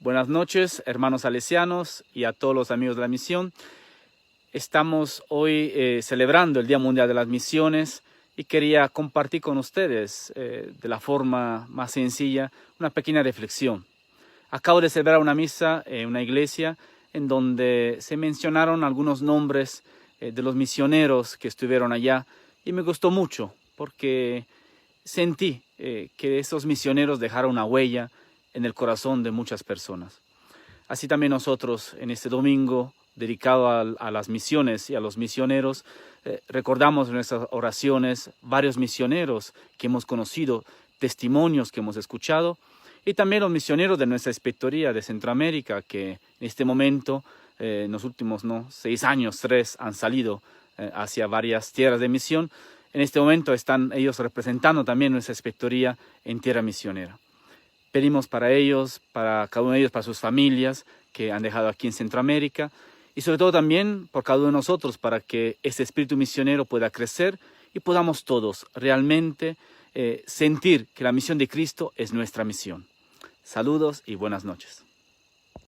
Buenas noches, hermanos salesianos y a todos los amigos de la misión. Estamos hoy celebrando el Día Mundial de las Misiones y quería compartir con ustedes de la forma más sencilla una pequeña reflexión. Acabo de celebrar una misa en una iglesia en donde se mencionaron algunos nombres de los misioneros que estuvieron allá y me gustó mucho porque sentí que esos misioneros dejaron una huella en el corazón de muchas personas. Así también nosotros en este domingo dedicado a las misiones y a los misioneros, recordamos en nuestras oraciones varios misioneros que hemos conocido, testimonios que hemos escuchado, y también los misioneros de nuestra inspectoría de Centroamérica, que en este momento, en los últimos 6 años, 3 han salido hacia varias tierras de misión. En este momento están ellos representando también nuestra inspectoría en tierra misionera. Pedimos para ellos, para cada uno de ellos, para sus familias que han dejado aquí en Centroamérica y sobre todo también por cada uno de nosotros para que este espíritu misionero pueda crecer y podamos todos realmente sentir que la misión de Cristo es nuestra misión. Saludos y buenas noches.